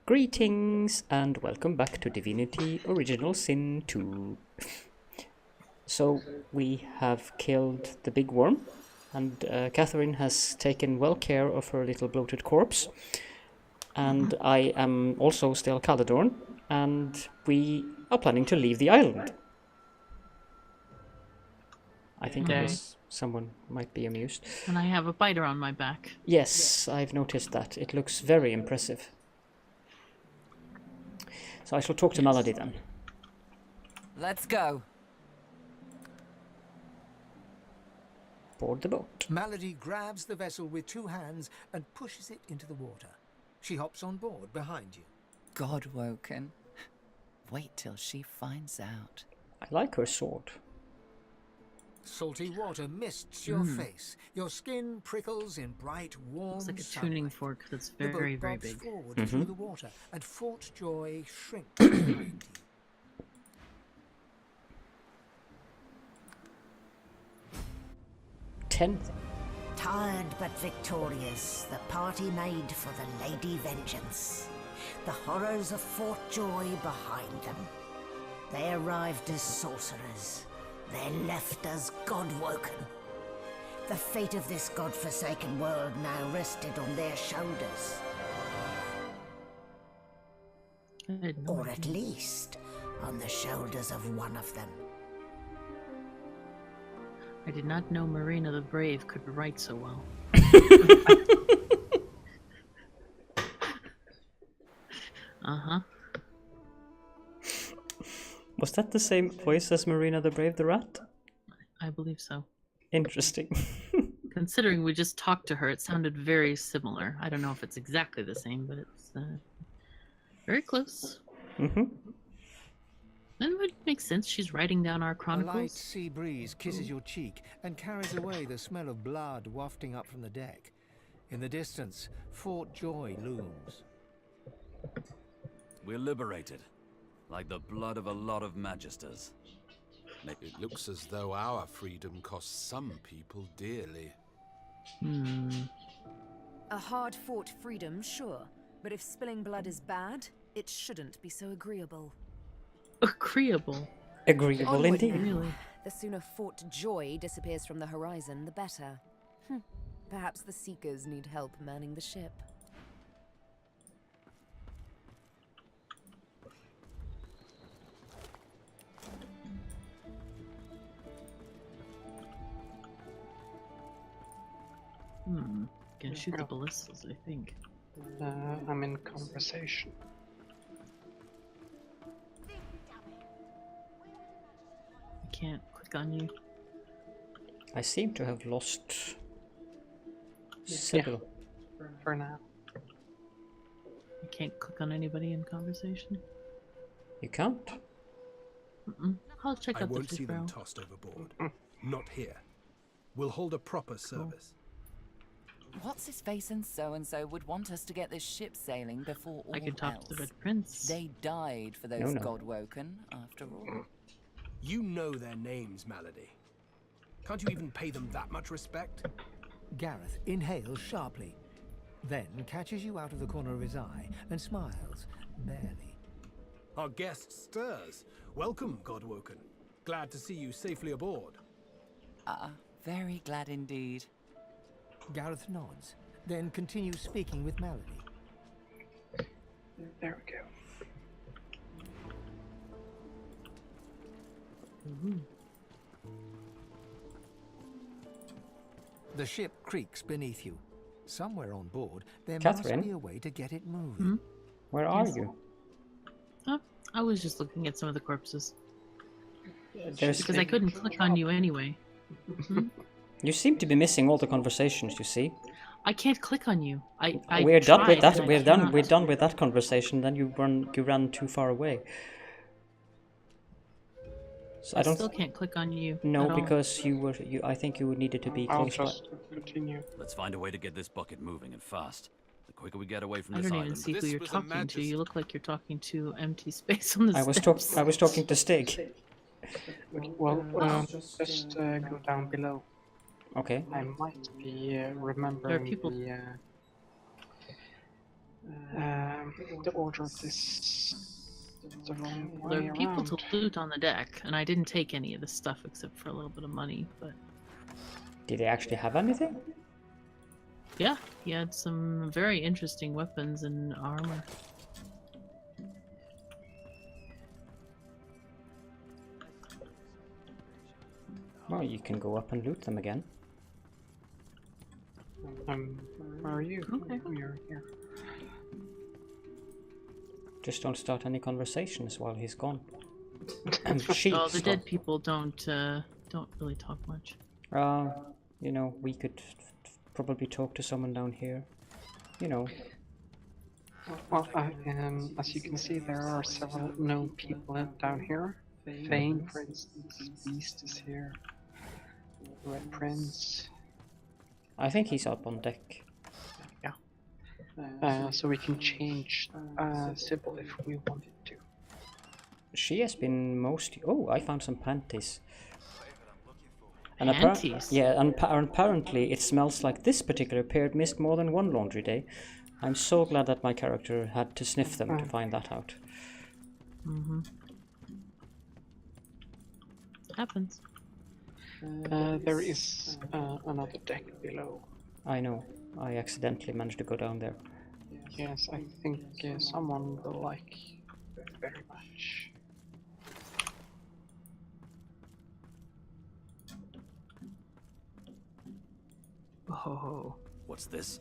Greetings and welcome back to Divinity Original Sin 2. So we have killed the big worm, and Catherine has taken well care of her little bloated corpse. And I am also still Caledorn, and we are planning to leave the island. I think someone might be amused. And I have a biter on my back. Yes, I've noticed that. It looks very impressive. So I shall talk to Melody then. Let's go. Board the boat. Melody grabs the vessel with two hands and pushes it into the water. She hops on board behind you. God woken. Wait till she finds out. I like her sword. Salty water mists your face. Your skin prickles in bright, warm It's like a sunlight. tuning fork that's The boat very, very bobs big. forward through the water, and Fort Joy shrinks behind you. Tired but victorious, the party made for the Lady Vengeance. The horrors of Fort Joy behind them. They arrived as sorcerers. They left as God-woken. The fate of this God-forsaken world now rested on their shoulders. Or at least, on the shoulders of one of them. I did not know Marina the Brave could write so well. Uh-huh. Was that the same voice as Marina the Brave the Rat? I believe so. Interesting. Considering we just talked to her, it sounded very similar. I don't know if it's exactly the same, but it's very close. Mm-hmm. And it would make sense. She's writing down our A light chronicles. sea breeze kisses your cheek and carries away the smell of blood wafting up from the deck. In the distance, Fort Joy looms. We're liberated, like the blood of a lot of magisters. It looks as though our freedom costs some people dearly. A hard-fought freedom, sure. But if spilling blood is bad, it shouldn't be so agreeable. Agreeable. Agreeable Onward indeed. now. Really? The sooner Fort Joy disappears from the horizon, the better. Perhaps the Seekers need help manning the ship. Can shoot the ballistas, I think. I'm in conversation. I can't click on you. I seem to have lost Sybil. For now. I can't click on anybody in conversation. You can't? I'll check I out the won't see them tutorial. tossed overboard. Not here. We'll hold a proper service. What's his face and so would want us to get this ship sailing before all I can talk else. to the Red Prince. They died for those No. God-woken, after all. You know their names, Melody. Can't you even pay them that much respect? Gareth inhales sharply, then catches you out of the corner of his eye and smiles, barely. Our guest stirs. Welcome, Godwoken. Glad to see you safely aboard. Very glad indeed. Gareth nods, then continues speaking with Melody. There we go. The ship creaks beneath you. Somewhere on board, there Catherine? must be a way to get it moving. Where are you? Oh, I was just looking at some of the corpses. There's, Because I couldn't click on you anyway. you seem to be missing all the conversations, you see. I can't click on you. I We're done with tried, that. but I We're done. cannot. We're done with that conversation. Then you ran too far away. So I don't. Still can't click on you. No, at all. because I think you needed to be I'll close by. just continue. Let's find a way to get this bucket moving and fast. The quicker we get away from I this don't even island, see who This you're was a talking to. majesty. You look like you're talking to empty space on the I was steps. talking to Stig. Well, just go down below. Okay. I might be remembering people. the the order of this. The wrong There way are people around. to loot on the deck, and I didn't take any of the stuff except for a little bit of money. But Did they actually have anything? yeah, he had some very interesting weapons and armor. Well, you can go up and loot them again. Where are you? Okay. Oh, you're here. Just don't start any conversations while he's gone. Sheep Oh, the stuff. dead people don't really talk much. You know, we could probably talk to someone down here. You know. Well, as you can see, there are several known people down here. Fane, for instance, Beast is here. Red Prince. I think he's up on deck. So we can change Sybil if we wanted to. She has been most... Oh, I found some panties. And Panties? yeah, and apparently it smells like this particular pair missed more than one laundry day. I'm so glad that my character had to sniff them to find that out. Mm-hmm. Happens. There is another deck below. I know. I accidentally managed to go down there. Yes, I think someone will like very much. Oh, What's this?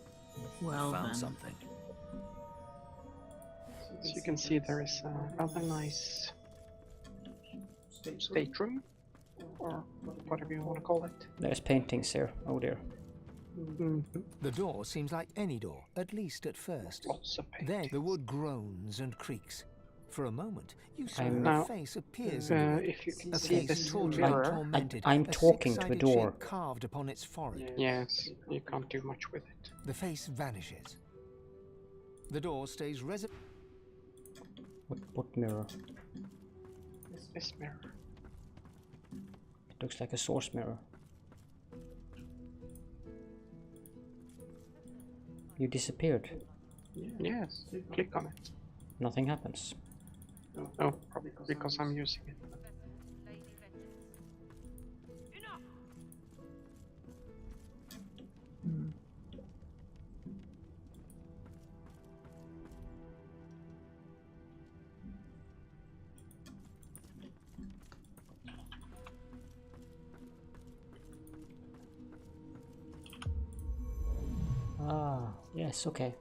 well Found then. something. As you can see, there is a rather nice stateroom, or whatever you want to call it. There's paintings here. Oh dear. The door seems like any door, at least at first. Lots of Then paintings. the wood groans and creaks. For a moment, you saw I'm- a Now, face appears in the wood. if you can A see face this tortured and mirror, tormented. I'm a talking to a six-sided door. shape carved upon its forehead. yes, you can't do much with it. The face vanishes. The door stays resolute. What mirror? This mirror. It looks like a source mirror. You disappeared. Yes, click on it. Nothing happens. Oh, probably because I'm using it. Hmm. Ah, yes, okay.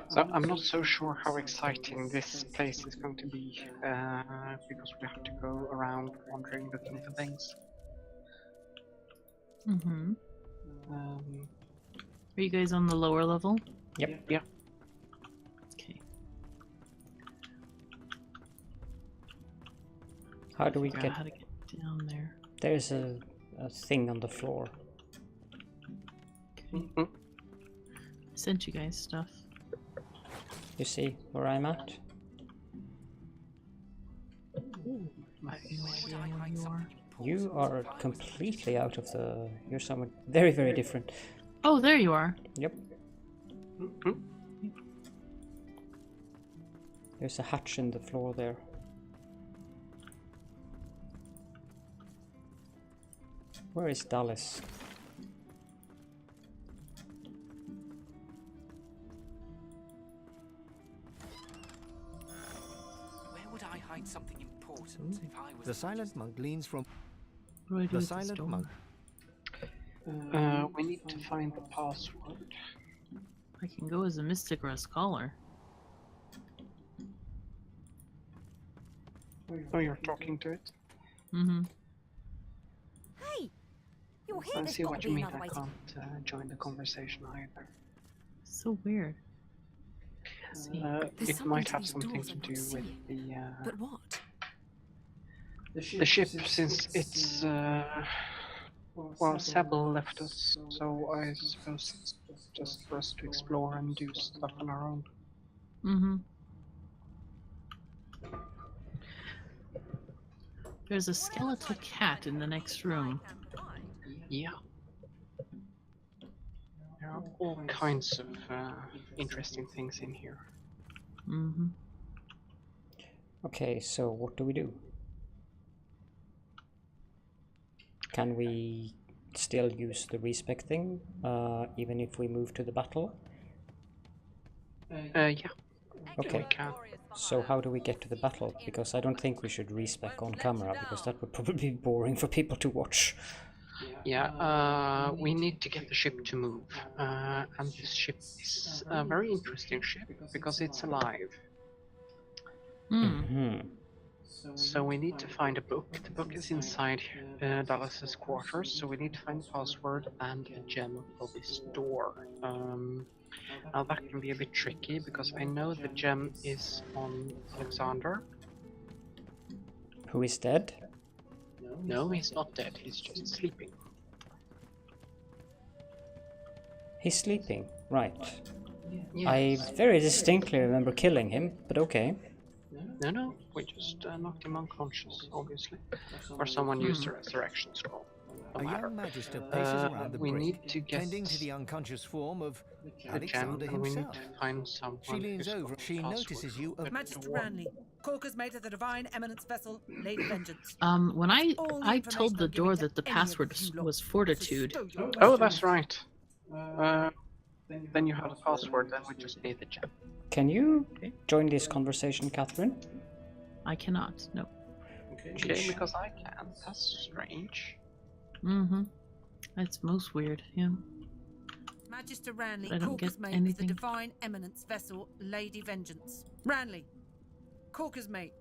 So I'm not so sure how exciting this place is going to be, because we have to go around wandering, looking for things. Mm-hmm. Um, Are you guys on the lower level? Yep. yeah. Okay. How do we Figure out get... how to get down there. There's a thing on the floor. Okay. Mhm. I sent you guys stuff. You see where I'm at? I have no idea where you are. You are completely out of the... You're somewhere very, very different. Oh, there you are. Yep. Mhm. There's a hatch in the floor there. Where is Dallas? Where would I hide something important if I was The silent monk leans from What do I do the with this silent door? monk. We need to find the password. I can go as a mystic or a scholar. Oh, you're talking to it? Mm-hmm. Hey! You're here. I There's see got what to you be mean. another I way to... can't join the conversation either. So weird. See. There's It something might to have these something doors to I'm do not with seeing. the But what? the ship, since it's well, Sybil left us, so I suppose it's just for us to explore and do stuff on our own. Mm-hmm. There's a skeletal cat in the next room. Yeah. There are all kinds of interesting things in here. Mm-hmm. Okay, so what do we do? Can we still use the respec thing, even if we move to the battle? Yeah. Okay. We can. So how do we get to the battle? Because I don't think we should respec on camera, because that would probably be boring for people to watch. Yeah, we need to get the ship to move. And this ship is a very interesting ship because it's alive. Hmm. So we need to find a book. The book is inside Dallas's quarters, so we need to find the password and a gem for this door. Now that can be a bit tricky because I know the gem is on Alexander. Who is dead? No, he's not dead, he's just sleeping. He's sleeping, right. Yes. I very distinctly remember killing him, but okay. No, we just knocked him unconscious, obviously. Or someone used a resurrection scroll. No A matter. young magister paces around the we brink, need to get tending to the unconscious form of the gem, Alexander and we need himself. to find someone She leans who's over. got the She password notices for you. the Magister door. Ranley, Corker's mate of the Divine Eminence vessel, Lady Vengeance. When I All the told information the I'm door giving to that the any of password you lot was is fortitude. to stow your Oh, questions. that's right. Then you have a password, then we just need the gem. Can you join this conversation, Catherine? I cannot. No. Okay, because I can. That's strange. Mm-hmm. That's most weird. Yeah. Magister Ranley, I don't Corker's get mate of anything. the Divine Eminence vessel, Lady Vengeance. Ranley, Corker's mate,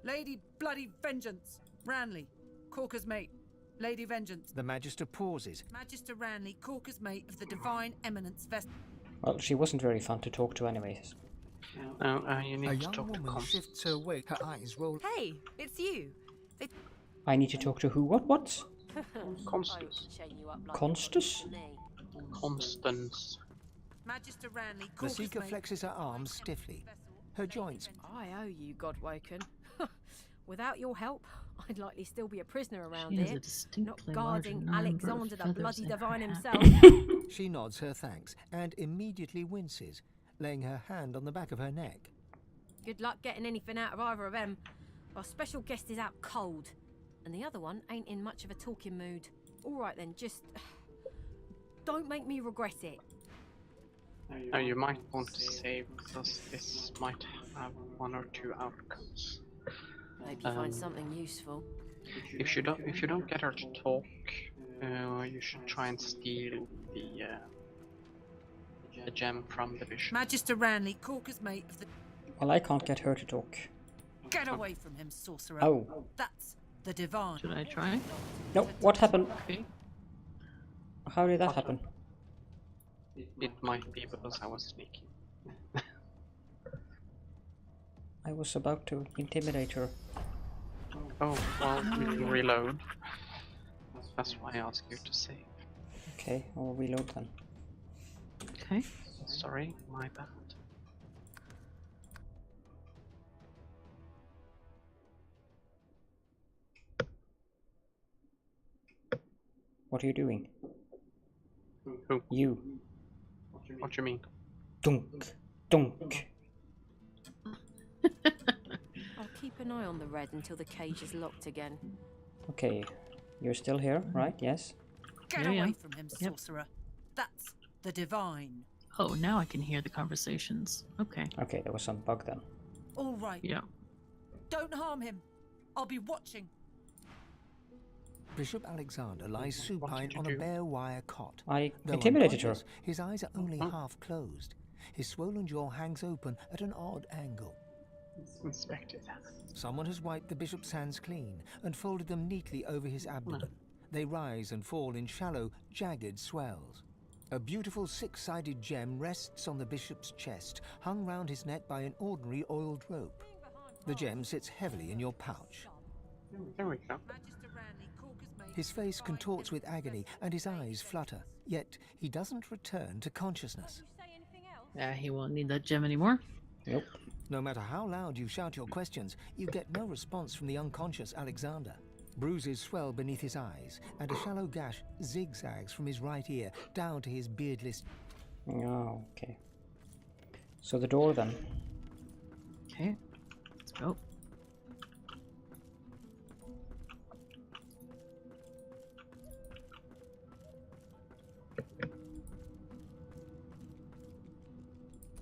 Lady Bloody Vengeance. Ranley, Corker's mate, Lady Vengeance. The magister pauses. Magister Ranley, Corker's mate of the Divine Eminence vessel. Well, she wasn't very fun to talk to anyways. No, you A need to young talk to woman Constance. shifts her weight. Her eyes roll. Hey, it's you. I need to talk to who? What? Constance. Constance? Constance. Magister Ranley, The Corker's seeker mate. flexes her arms stiffly. Her joints. I owe you, Godwoken. Without your help, I'd likely still be a prisoner around She has here, a distinctly not larger guarding number of Alexander the feathers bloody in divine her himself. hat. She nods her thanks and immediately winces, laying her hand on the back of her neck. Good luck getting anything out of either of them. Our special guest is out cold, and the other one ain't in much of a talking mood. All right then, just don't make me regret it. Now you might want to save because this might have one or two outcomes. Hope you find something useful. If you don't get her to talk, you should try and steal the gem from the bishop. Magister Ranley, Corker's mate of the. Well, I can't get her to talk. Get away from him, sorcerer. Oh. That's the Divine. Should I try? No, what happened? Okay. How did that happen? It might be because I was sneaking. I was about to intimidate her. Oh, well, you can reload. That's why I asked you to save. Okay, I'll reload then. Okay. Sorry, my bad. What are you doing? Who? You. What do you mean? Dunk. Dunk. I'll keep an eye on the red until the cage is locked again. Okay, you're still here, right? Yes? Get Yeah, away yeah. from him, Yep. sorcerer. That's the Divine. Oh, now I can hear the conversations. Okay. Okay, there was some bug then. All right. Yeah. Don't harm him. I'll be watching. Bishop Alexander lies What supine did you on a do? bare wire cot. I Though intimidated her. unconscious, his eyes are only half closed. His swollen jaw hangs open at an odd angle. Inspected that. Someone has wiped the bishop's hands clean and folded them neatly over his abdomen. They rise and fall in shallow, jagged swells. A beautiful six-sided gem rests on the bishop's chest, hung round his neck by an ordinary oiled rope. The gem sits heavily in your pouch. There we go. Magister Ranley, Corker's mate. His face contorts with agony and his eyes flutter, yet he doesn't return to consciousness. He won't need that gem anymore. Nope. No matter how loud you shout your questions, you get no response from the unconscious Alexander. Bruises swell beneath his eyes, and a shallow gash zigzags from his right ear down to his beardless... Oh, okay. So the door then. Okay, let's go.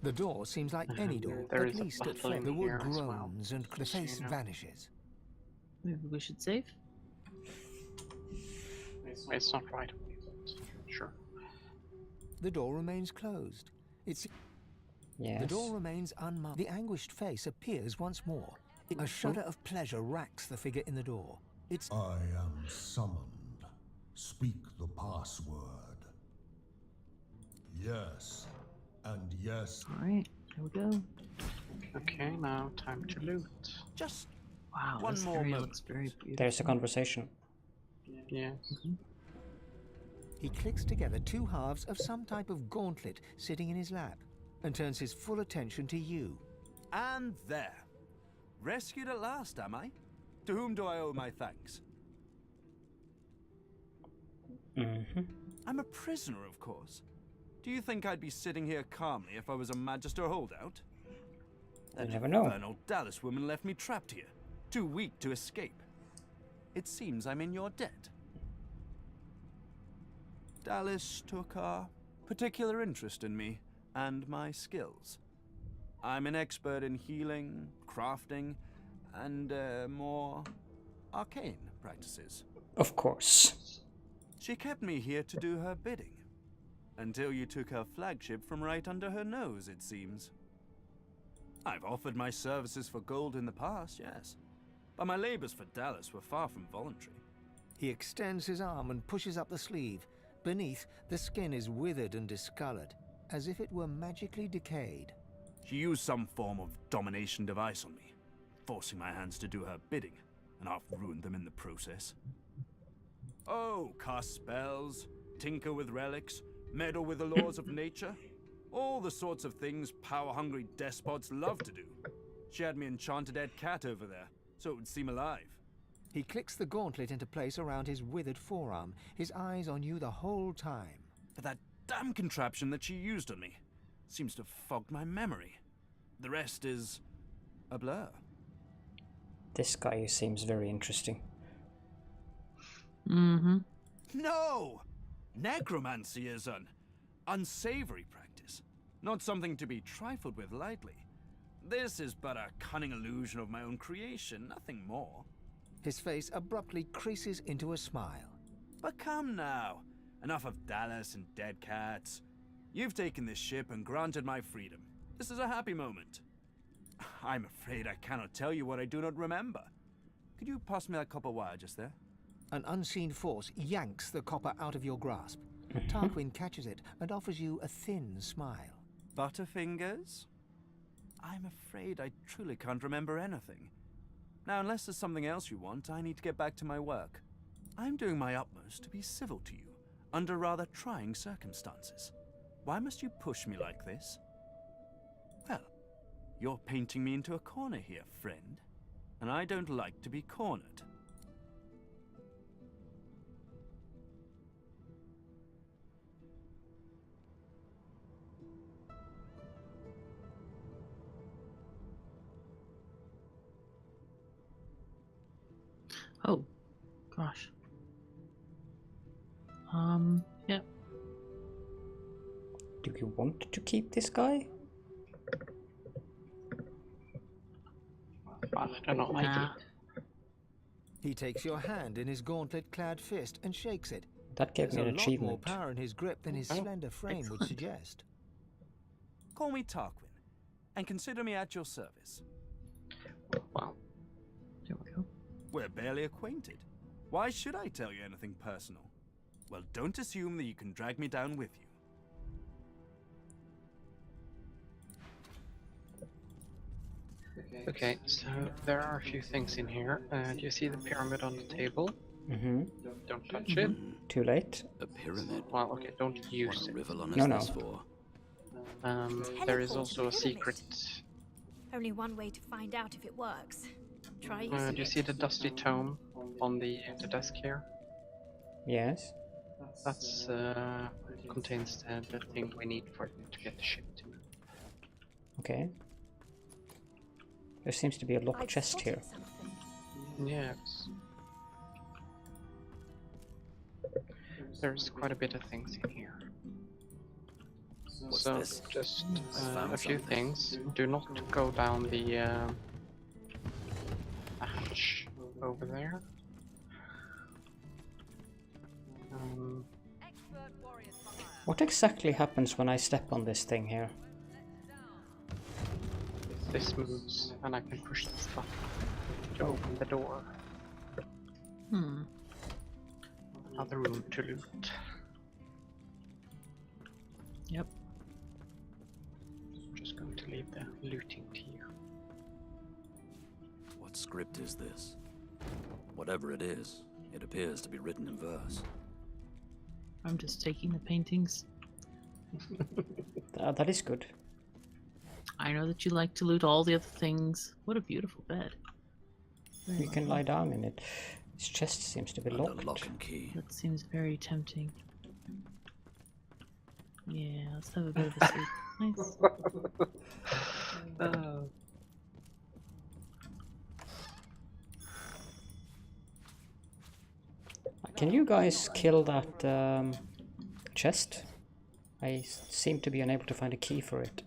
The door seems like any door, There at is a least at butler first. in The wood here as well. groans and the face vanishes. Maybe we should save? It's not right. Sure. The door remains closed. It's... Yes. The door remains unmarked. The anguished face appears once more. A shudder of pleasure racks the figure in the door. It's... I am summoned. Speak the password. Yes. And yes. Alright, here we go. Okay, now time to loot. Just Wow, one this more area moment. looks very beautiful. There's a conversation. Yes. He clicks together two halves of some type of gauntlet sitting in his lap and turns his full attention to you. And there. Rescued at last, am I? To whom do I owe my thanks? I'm a prisoner, of course. Do you think I'd be sitting here calmly if I was a Magister holdout? That You never know. infernal Dallas woman left me trapped here, too weak to escape. It seems I'm in your debt. Dallas took a particular interest in me and my skills. I'm an expert in healing, crafting, and more arcane practices. Of course. She kept me here to do her bidding. Until you took her flagship from right under her nose, it seems. I've offered my services for gold in the past, yes. But my labors for Dallas were far from voluntary. He extends his arm and pushes up the sleeve. Beneath, the skin is withered and discolored, as if it were magically decayed. She used some form of domination device on me, forcing my hands to do her bidding, and I've ruined them in the process. Oh, cast spells, tinker with relics, meddle with the laws of nature. All the sorts of things power-hungry despots love to do. She had me enchant a dead cat over there, so it would seem alive. He clicks the gauntlet into place around his withered forearm, his eyes on you the whole time. But that damn contraption that she used on me seems to have fogged my memory. The rest is a blur. This guy seems very interesting. No! Necromancy is an unsavory practice, not something to be trifled with lightly. This is but a cunning illusion of my own creation, nothing more. His face abruptly creases into a smile. But come now, enough of Dallas and dead cats. You've taken this ship and granted my freedom. This is a happy moment. I'm afraid I cannot tell you what I do not remember. Could you pass me that copper wire just there? An unseen force yanks the copper out of your grasp. Tarquin catches it and offers you a thin smile. Butterfingers? I'm afraid I truly can't remember anything. Now, unless there's something else you want, I need to get back to my work. I'm doing my utmost to be civil to you, under rather trying circumstances. Why must you push me like this? Well, you're painting me into a corner here, friend. And I don't like to be cornered. Oh, gosh. Yeah. Do you want to keep this guy? I don't know. Nah. He takes your hand in his gauntlet-clad fist and shakes it. That gave me an There's a lot more achievement. power in his grip than his slender frame would suggest. Call me Tarquin, and consider me at your service. Well, There we go. We're barely acquainted. Why should I tell you anything personal? Well, don't assume that you can drag me down with you. okay, so there are a few things in here. Do you see the pyramid on the table? Don't touch it. Too late. A pyramid? Well, okay, don't use What it. Rivalon No, is no. this for? There is also a secret. Only one way to find out if it works. Trays. Do you see the dusty tome on the desk here? Yes. That's contains the thing we need for to get the ship to. Okay. There seems to be a locked I've chest spotted here. something. Yes. There's quite a bit of things in here. What's So this? just I found a few something. things. Do not go down the hatch over there. What exactly happens when I step on this thing here? This moves, and I can push this button to open the door. Hmm. Another room to loot. Yep. I'm just going to leave the looting to you. What script is this? Whatever it is, it appears to be written in verse. I'm just taking the paintings. That is good. I know that you like to loot all the other things. What a beautiful bed. You can lie down in it. This chest seems to be Under locked. lock and key. That seems very tempting. Yeah, let's have a bit of a sleep. Nice. Can you guys kill that chest? I seem to be unable to find a key for it.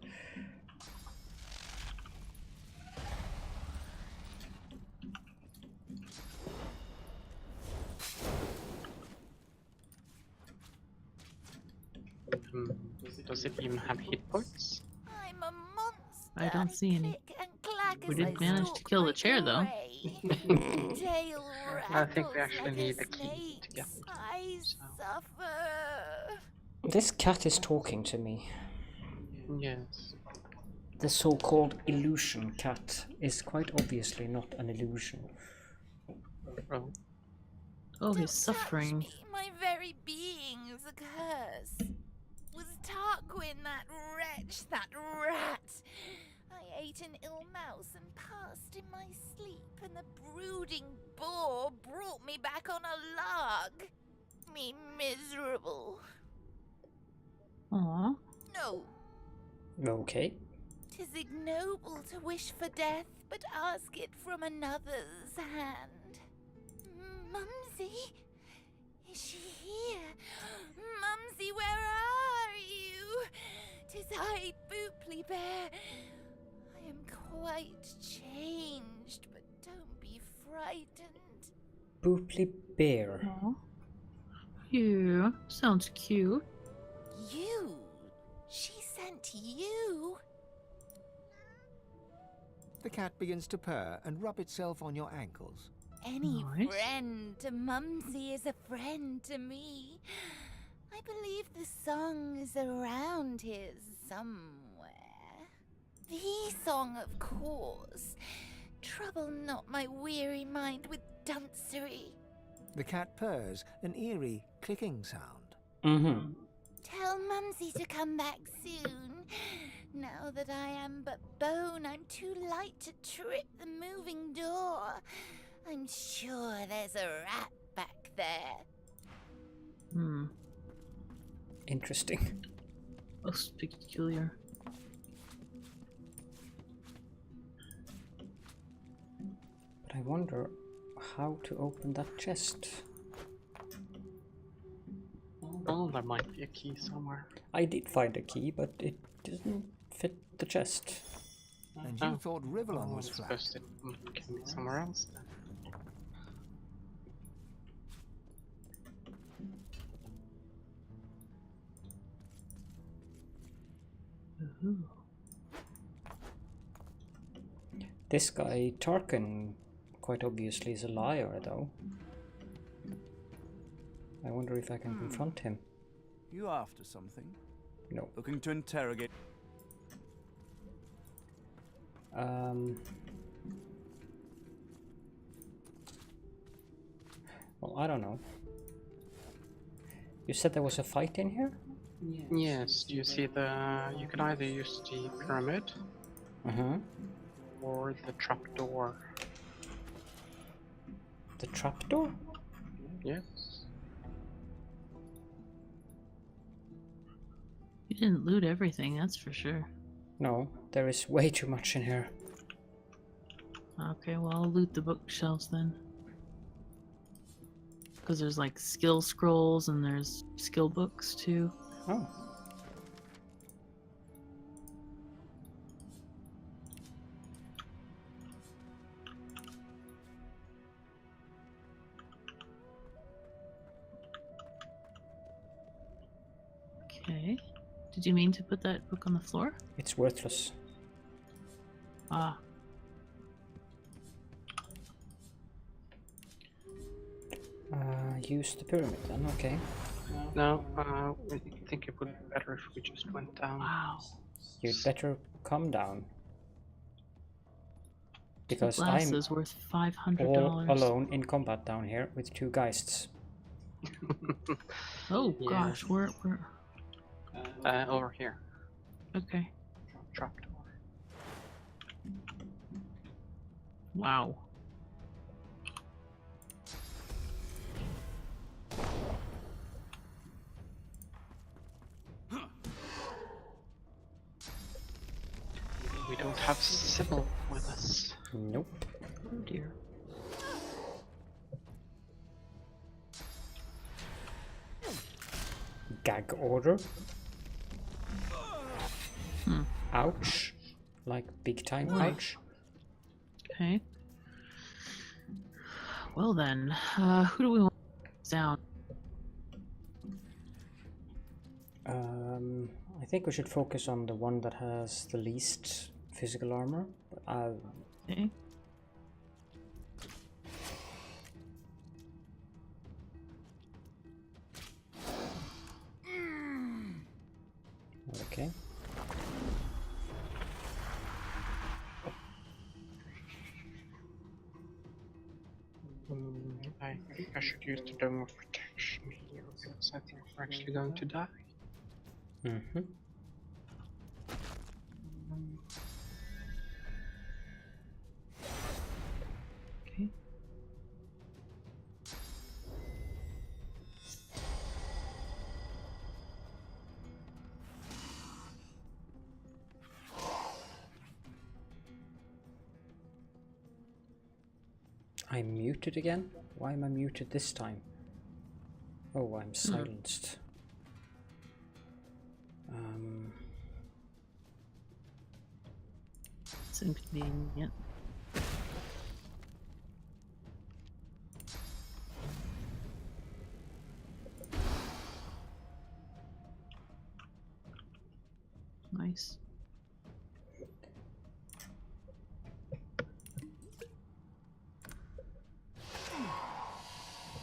Does it even have hit points? I'm a monster. I don't see any. Click and clack We as I did manage to stalk kill my the chair, though. prey. Tail I think we rattles actually like need a the key to snake's. get I suffer. This cat is talking to me. Yes. The so-called illusion cat is quite obviously not an illusion. Oh. Oh, Don't he's suffering. touch me. My very being is a curse. Was Tarquin that wretch, that rat? I ate an ill mouse and passed in my sleep, and the brooding boar brought me back on a log. Me miserable. Aww. No, Okay. 'tis ignoble to wish for death, but ask it from another's hand. Mumsy? Is she here? Mumsy, where are you? 'Tis I, Booply Bear. I am quite changed, but don't be frightened. Booply Bear. Aww. Yeah, sounds cute. You? She sent you? The cat begins to purr and rub itself on your ankles. Any Nice. friend to Mumsy is a friend to me. I believe the song is around here somewhere. The song, of course. Trouble not my weary mind with duncery. The cat purrs, an eerie clicking sound. Mm-hmm. Tell Mumsy to come back soon. Now that I am but bone, I'm too light to trip the moving door. I'm sure there's a rat back there. Hmm. Interesting. Most peculiar. But I wonder how to open that chest. Oh, there might be a key somewhere. I did find a key, but it doesn't fit the chest. And you thought Rivellon was I flat. suppose it can be somewhere else then. Ooh. This guy, Tarkin, quite obviously is a liar, though. I wonder if I can confront him. You after something? No. Looking to interrogate. Well, I don't know. You said there was a fight in here? Yes, do you see the... You can either use the pyramid Uh-huh. or the trapdoor. The trapdoor? Yes. You didn't loot everything, that's for sure. No, there is way too much in here. Okay, well, I'll loot the bookshelves then. Because there's like skill scrolls and there's skill books too. Oh. Okay. Did you mean to put that book on the floor? It's worthless. Ah. Use the pyramid then, okay. No, I think it would be better if we just went down. Wow. You'd better come down. Because Glass I'm is worth $500. all alone in combat down here with 2 geists. Oh Yeah. gosh, where? Over here. Okay. Trapdoor. Wow. We don't have Sybil with us. Nope. Oh dear. Gag order. Hmm. Ouch. Like big time Boy. ouch. Okay. Well then, who do we want down? I think we should focus on the one that has the least physical armor. Okay. Okay. I think I should use the Dome of Protection here because I think we're actually going to die. Mm-hmm. Okay. I'm muted again? Why am I muted this time? Oh, I'm silenced. It's inconvenient. Nice.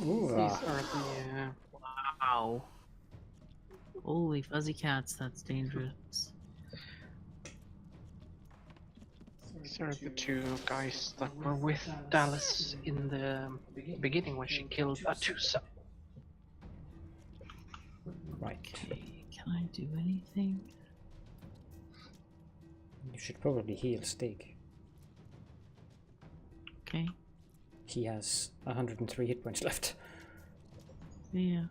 Ooh, These are the Wow. Holy fuzzy cats, that's dangerous. these are the 2 guys that were with Dallas in the beginning when she killed Atusa. right. Okay, can I do anything? You should probably heal Stig. Okay. He has 103 hit points left. Yeah.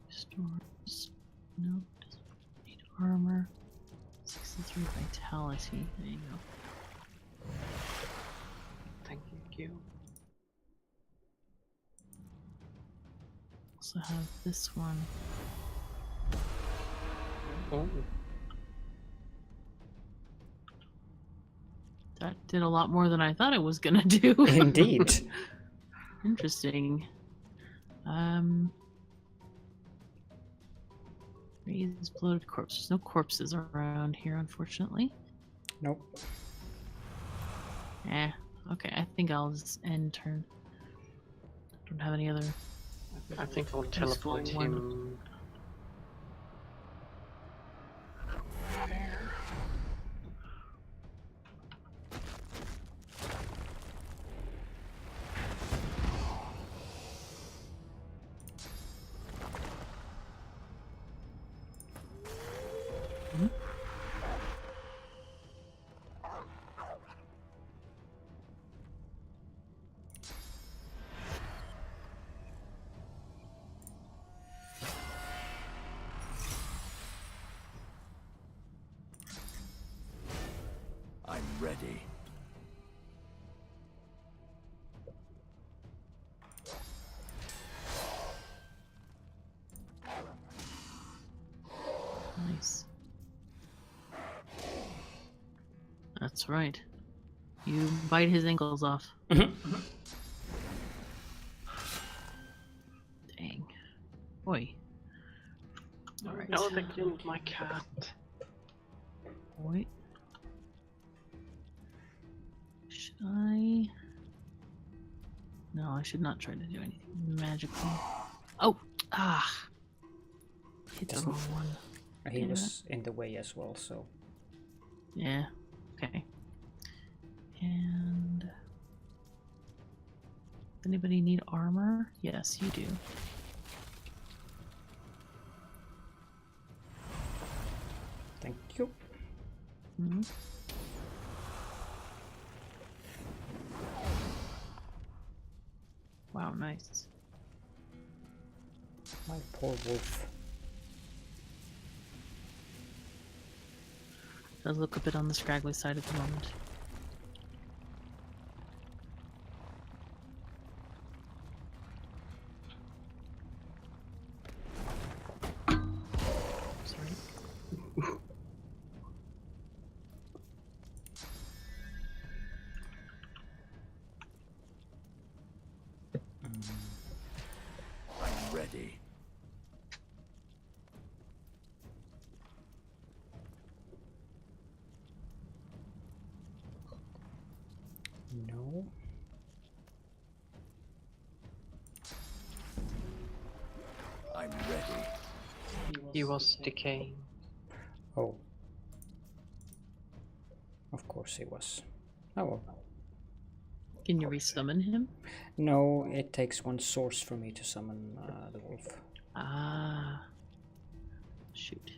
Stores. No, doesn't need armor. 63 vitality. There you go. Thank you. Also have this one. Oh. That did a lot more than I thought it was gonna do. Indeed. Interesting. Raise bloated corpse. There's no corpses around here, unfortunately. Nope. Okay, I think I'll just end turn. Don't have any other. I think I'll teleport him. There. ready. Nice. That's right. You bite his ankles off. Dang. Oi. Alright. No, they killed my cat. Wait. Should I? No, I should not try to do anything magical. Oh! Ah! Hit the wrong one. He was in the way as well, so... Yeah. Okay. And... Anybody need armor? Yes, you do. Thank you. Mm-hmm. Wow, nice. My poor wolf. Does look a bit on the scraggly side at the moment. Sorry. I'm ready. No. I'm ready. He was decaying. Oh. Of course he was. Oh well. Can you resummon him? No, it takes one source for me to summon the wolf. Ah. Shoot.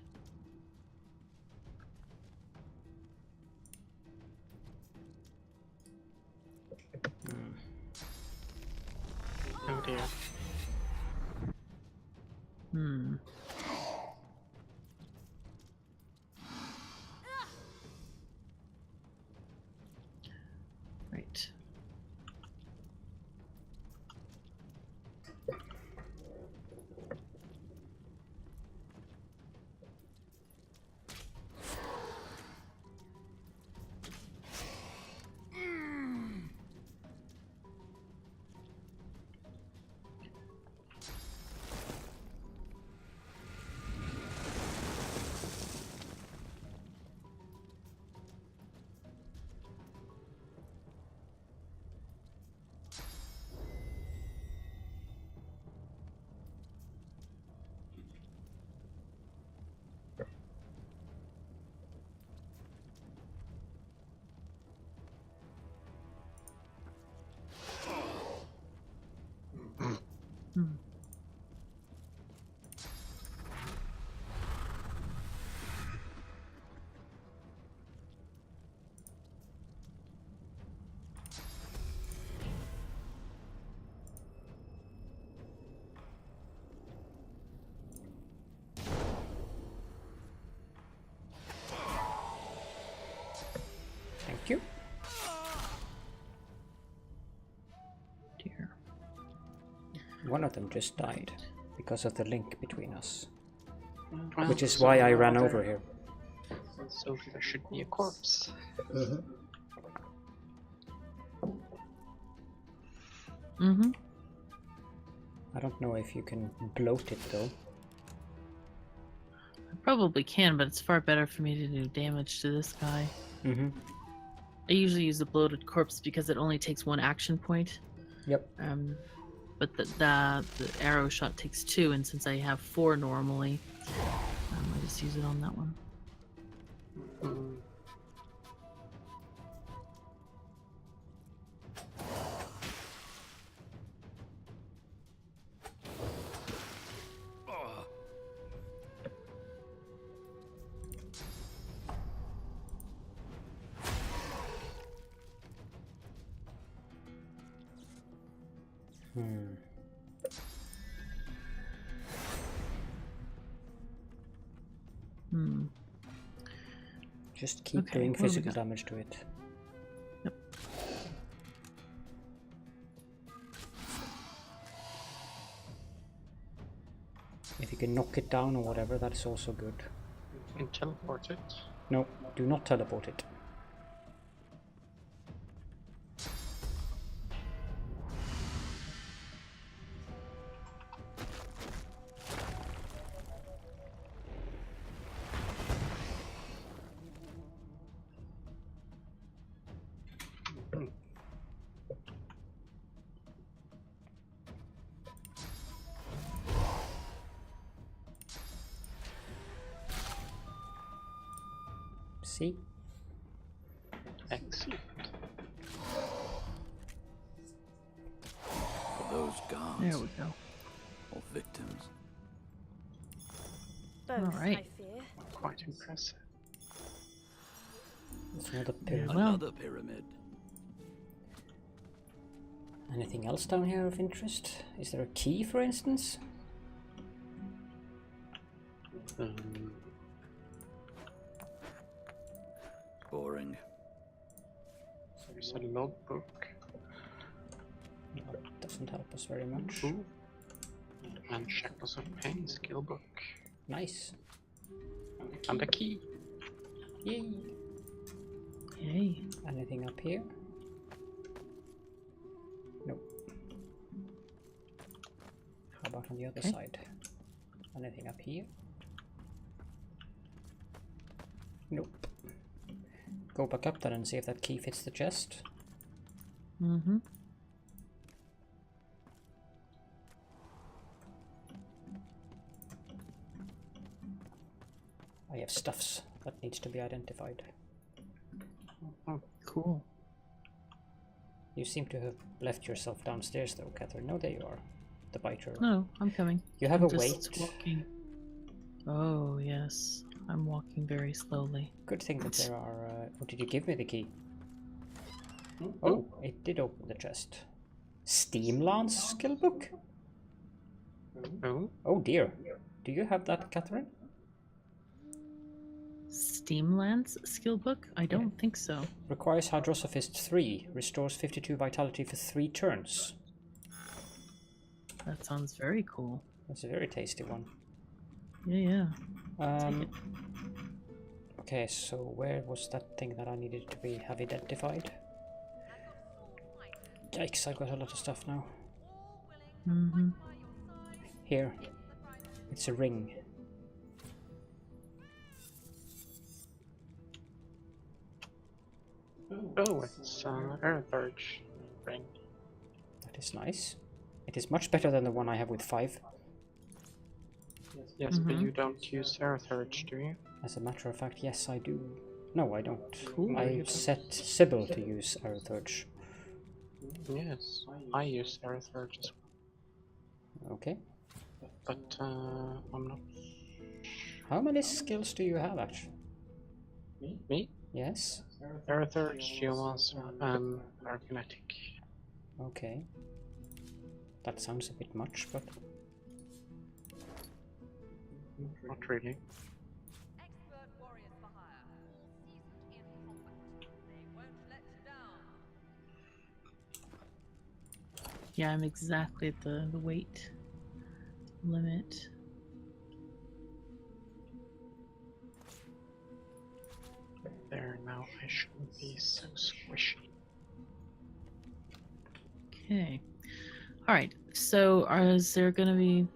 Oh dear. Hmm. Right. Hmm. Thank you. Dear. One of them just died because of the link between us. Well, Which is so why I ran there- over here. So there should be a corpse. Mm-hmm. I don't know if you can bloat it though. I probably can, but it's far better for me to do damage to this guy. Mm-hmm. I usually use the bloated corpse because it only takes one action point. Yep. But the arrow shot takes 2, and since I have 4 normally, I just use it on that one. Just keep Okay, doing what do we physical got? damage to it. can knock it down or whatever, that's also good. You can teleport it. No, do not teleport it. See? Excellent. For those guards. There we go. Or victims. Both, Alright. I fear. Quite impressive. It's another pyramid. Well. Another pyramid. Anything else down here of interest? Is there a key, for instance? Boring. There's a logbook. That doesn't help us very much. Ooh. And Shackles of Pain skill book. Nice. And a key. Yay! Yay. Anything up here? Nope. How about on the other side? Anything up here? Nope. Go back up there and see if that key fits the chest. Mm-hmm. I have stuffs that needs to be identified. Oh, Cool. You seem to have left yourself downstairs though, Catherine. No, there you are. The biter. No, I'm coming. You have I'm a just weight. walking. Oh, yes. I'm walking very slowly. Good thing that there are... oh, did you give me the key? Oh, it did open the chest. Steam Lance skill book? Oh. Oh dear. Do you have that, Catherine? Steam Lance skill book? I don't think so. Requires Hydrosophist 3. Restores 52 vitality for 3 turns. That sounds very cool. That's a very tasty one. Yeah, yeah. Take it. Okay, so where was that thing that I needed to have identified? Yikes, I've got a lot of stuff now. Mm-hmm. Here. It's a ring. Oh, it's Earth Urge ring. That is nice. It is much better than the one I have with 5. Yes, but you don't use Earth Urge, do you? As a matter of fact, yes, I do. No, I don't. Cool. I set Sybil to use Earth Urge. Yes, I use Earth Urge as well. Okay. But I'm not. How many skills do you have, actually? Me? Yes? Earth Urge, Geomancer, and Arcanetic. Okay. That sounds a bit much, but... Not really. Yeah, I'm exactly at the weight limit. There, now I shouldn't be so squishy. Okay. Alright, so is there gonna be...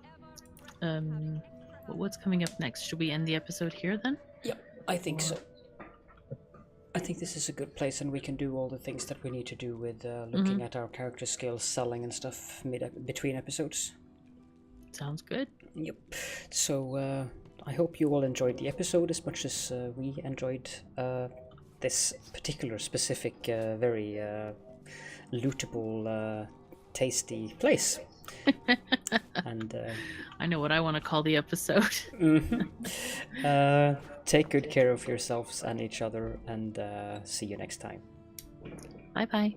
what's coming up next? Should we end the episode here then? Yep, I think so. I think this is a good place, and we can do all the things that we need to do with looking at our character skills, selling and stuff between episodes. Sounds good. Yep. So I hope you all enjoyed the episode as much as we enjoyed this particular specific, very lootable, tasty place. And I know what I want to call the episode. take good care of yourselves and each other, and see you next time. Bye bye.